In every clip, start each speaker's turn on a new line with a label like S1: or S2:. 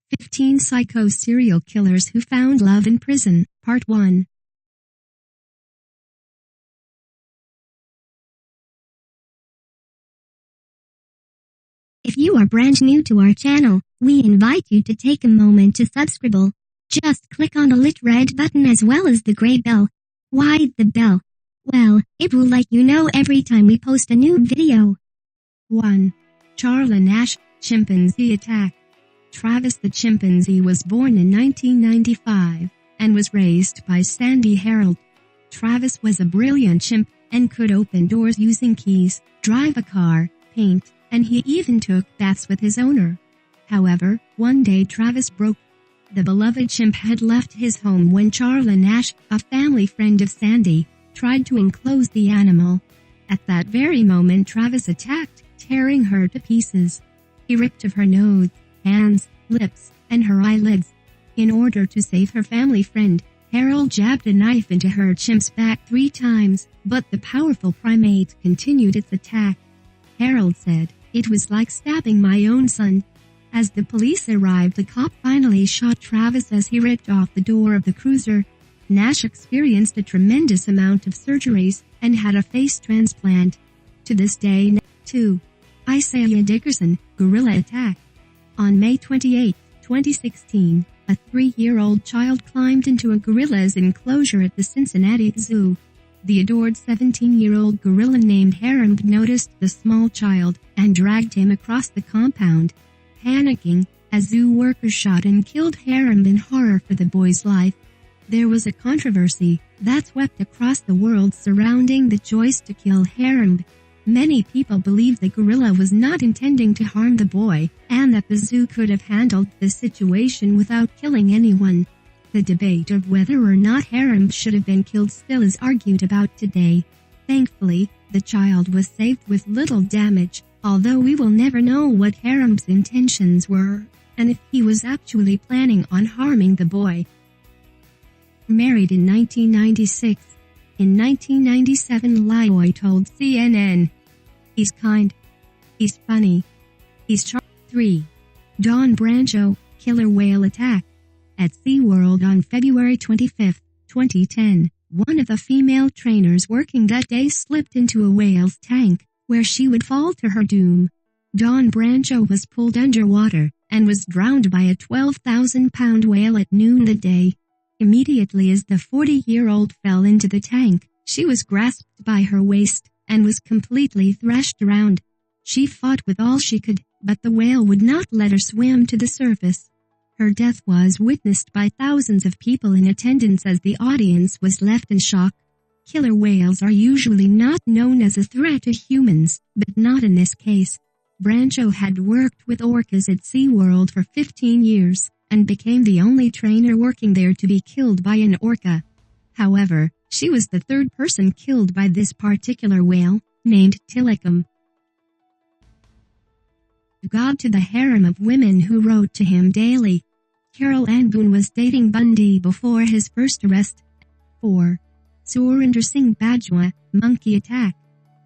S1: 15 Psycho Serial Killers Who Found Love in Prison, Part 1.
S2: If you are brand new to our channel, we invite you to take a moment to subscribe. Just click on the lit red button as well as the gray bell. Why the bell? Well, it will let you know every time we post a new video.
S1: 1. Charlie Nash, Chimpanzee Attack. Travis the chimpanzee was born in 1995 and was raised by Sandy Harold. Travis was a brilliant chimp and could open doors using keys, drive a car, paint, and he even took baths with his owner. However, one day Travis broke. The beloved chimp had left his home when Charlie Nash, a family friend of Sandy, tried to enclose the animal. At that very moment Travis attacked, tearing her to pieces. He ripped off her nose, hands, lips, and her eyelids. In order to save her family friend, Harold jabbed a knife into her chimp's back 3 times, but the powerful primate continued its attack. Harold said, "It was like stabbing my own son." As the police arrived, the cop finally shot Travis as he ripped off the door of the cruiser. Nash experienced a tremendous amount of surgeries and had a face transplant. To this day, 2. Isaiah Dickerson, Gorilla Attack. On May 28, 2016, a 3-year-old child climbed into a gorilla's enclosure at the Cincinnati Zoo. The adored 17-year-old gorilla named Harambe noticed the small child and dragged him across the compound. Panicking, a zoo worker shot and killed Harambe in horror for the boy's life. There was a controversy that swept across the world surrounding the choice to kill Harambe. Many people believed the gorilla was not intending to harm the boy, and that the zoo could have handled the situation without killing anyone. The debate of whether or not Harambe should have been killed still is argued about today. Thankfully, the child was saved with little damage, although we will never know what Harambe's intentions were, and if he was actually planning on harming the boy. Married in 1996. In 1997, Lioy told CNN, "He's kind. He's funny. He's charming." 3. Dawn Brancheau, Killer Whale Attack. At SeaWorld on February 25, 2010, one of the female trainers working that day slipped into a whale's tank, where she would fall to her doom. Dawn Brancheau was pulled underwater and was drowned by a 12,000-pound whale at noon that day. Immediately as the 40-year-old fell into the tank, she was grasped by her waist and was completely thrashed around. She fought with all she could, but the whale would not let her swim to the surface. Her death was witnessed by thousands of people in attendance as the audience was left in shock. Killer whales are usually not known as a threat to humans, but not in this case. Brancheau had worked with orcas at SeaWorld for 15 years, and became the only trainer working there to be killed by an orca. However, she was the 3rd person killed by this particular whale, named Tilikum. God to the harem of women who wrote to him daily. Carol Ann Boone was dating Bundy before his first arrest. 4. Surinder Singh Bajwa, Monkey Attack.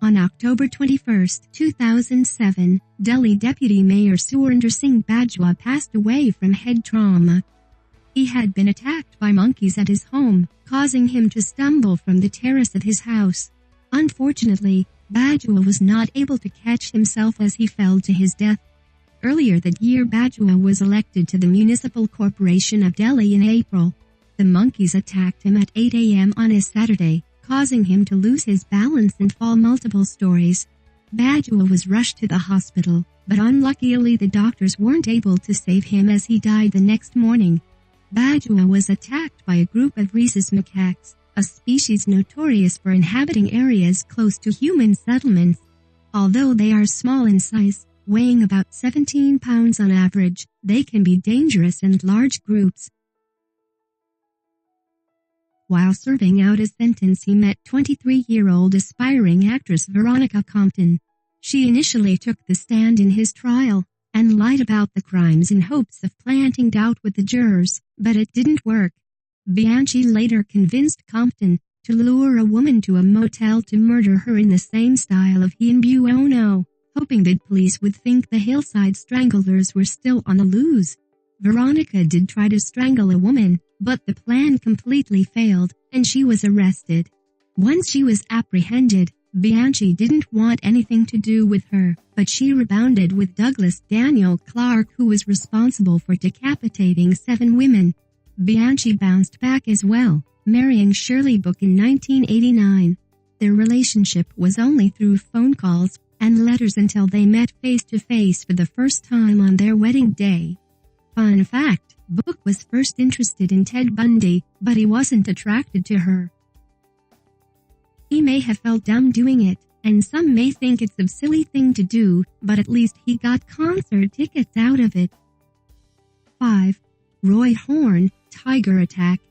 S1: On October 21, 2007, Delhi Deputy Mayor Surinder Singh Bajwa passed away from head trauma. He had been attacked by monkeys at his home, causing him to stumble from the terrace of his house. Unfortunately, Bajwa was not able to catch himself as he fell to his death. Earlier that year, Bajwa was elected to the Municipal Corporation of Delhi in April. The monkeys attacked him at 8 a.m. on a Saturday, causing him to lose his balance and fall multiple stories. Bajwa was rushed to the hospital, but unluckily the doctors weren't able to save him as he died the next morning. Bajwa was attacked by a group of rhesus macaques, a species notorious for inhabiting areas close to human settlements. Although they are small in size, weighing about 17 pounds on average, they can be dangerous in large groups. While serving out his sentence, he met 23-year-old aspiring actress Veronica. She initially took the stand in his trial and lied about the crimes in hopes of planting doubt with the jurors, but it didn't work. Bianchi later convinced Compton to lure a woman to a motel to murder her in the same style of he and Buono, hoping that police would think the hillside stranglers were still on the loose. Veronica did try to strangle a woman, but the plan completely failed, and she was arrested. Once she was apprehended, Bianchi didn't want anything to do with her, but she rebounded with Douglas Daniel Clark, who was responsible for decapitating 7 women. Bianchi bounced back as well, marrying Shirley Book in 1989. Their relationship was only through phone calls and letters until they met face-to-face for the first time on their wedding day. Fun fact, Book was first interested in Ted Bundy, but he wasn't attracted to her. He may have felt dumb doing it, and some may think it's a silly thing to do, but at least he got concert tickets out of it. 5. Roy Horne, Tiger Attack.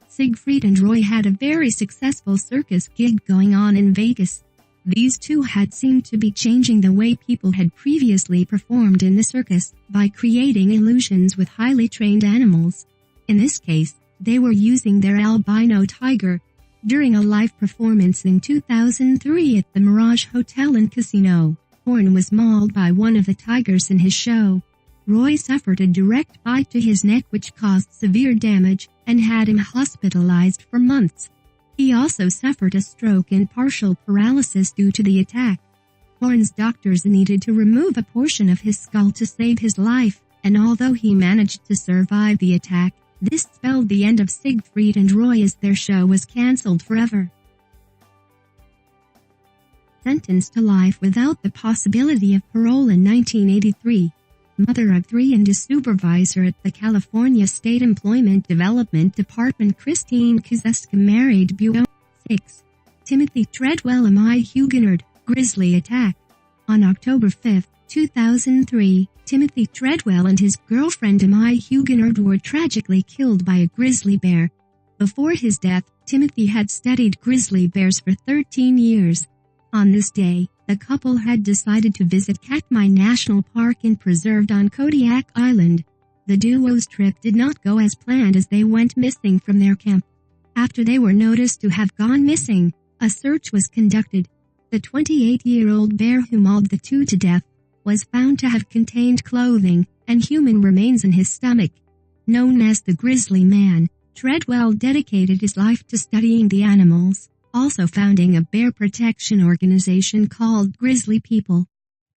S1: Siegfried and Roy had a very successful circus gig going on in Vegas. These two had seemed to be changing the way people had previously performed in the circus by creating illusions with highly trained animals. In this case, they were using their albino tiger. During a live performance in 2003 at the Mirage Hotel and Casino, Horne was mauled by one of the tigers in his show. Roy suffered a direct bite to his neck which caused severe damage and had him hospitalized for months. He also suffered a stroke and partial paralysis due to the attack. Horne's doctors needed to remove a portion of his skull to save his life, and although he managed to survive the attack, this spelled the end of Siegfried and Roy as their show was cancelled forever. Sentenced to life without the possibility of parole in 1983. Mother of 3 and a supervisor at the California State Employment Development Department, Christine Kozeska married Buono. 6. Timothy Treadwell, a Huguenot, grisly attack. On October 5, 2003, Timothy Treadwell and his girlfriend Huguenot were tragically killed by a grizzly bear. Before his death, Timothy had studied grizzly bears for 13 years. On this day, the couple had decided to visit Katmai National Park and Preserve on Kodiak Island. The duo's trip did not go as planned as they went missing from their camp. After they were noticed to have gone missing, a search was conducted. The 28-year-old bear who mauled the two to death was found to have contained clothing and human remains in his stomach. Known as the Grizzly Man, Treadwell dedicated his life to studying the animals, also founding a bear protection organization called Grizzly People.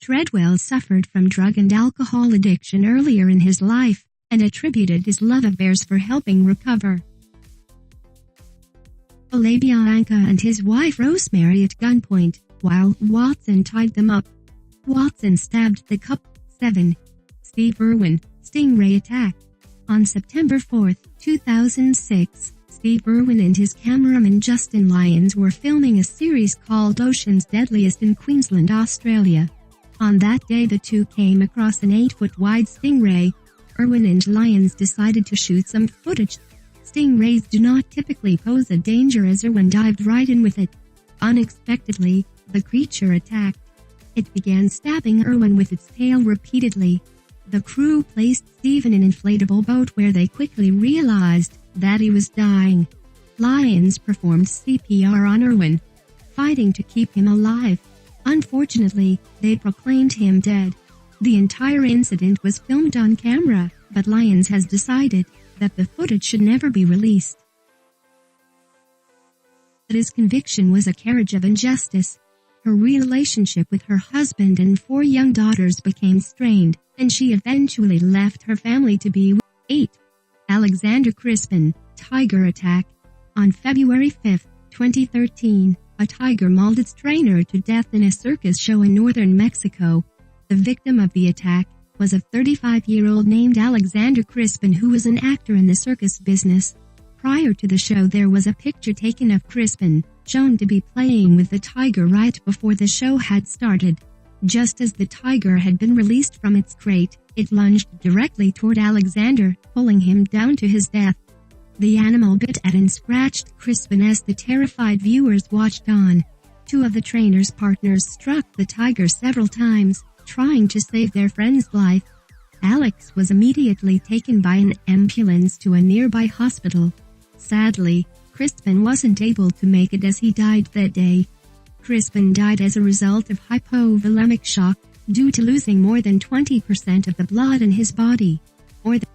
S1: Treadwell suffered from drug and alcohol addiction earlier in his life, and attributed his love of bears for helping recover. Bianchi and his wife Rosemary at gunpoint, while Watson tied them up. Watson stabbed the couple. 7. Steve Irwin, Stingray attack. On September 4, 2006, Steve Irwin and his cameraman Justin Lyons were filming a series called Ocean's Deadliest in Queensland, Australia. On that day the two came across an 8-foot-wide stingray. Irwin and Lyons decided to shoot some footage. Stingrays do not typically pose a danger as Irwin dived right in with it. Unexpectedly, the creature attacked. It began stabbing Irwin with its tail repeatedly. The crew placed Steve in an inflatable boat where they quickly realized that he was dying. Lyons performed CPR on Irwin, fighting to keep him alive. Unfortunately, they proclaimed him dead. The entire incident was filmed on camera, but Lyons has decided that the footage should never be released. But his conviction was a carriage of injustice. Her relationship with her husband and 4 young daughters became strained, and she eventually left her family to be with 8. Alexander Crispin, tiger attack. On February 5, 2013, a tiger mauled its trainer to death in a circus show in northern Mexico. The victim of the attack was a 35-year-old named Alexander Crispin, who was an actor in the circus business. Prior to the show there was a picture taken of Crispin, shown to be playing with the tiger right before the show had started. Just as the tiger had been released from its crate, it lunged directly toward Alexander, pulling him down to his death. The animal bit at and scratched Crispin as the terrified viewers watched on. 2 of the trainer's partners struck the tiger several times, trying to save their friend's life. Alex was immediately taken by an ambulance to a nearby hospital. Sadly, Crispin wasn't able to make it as he died that day. Crispin died as a result of hypovolemic shock, due to losing more than 20% of the blood in his body, or the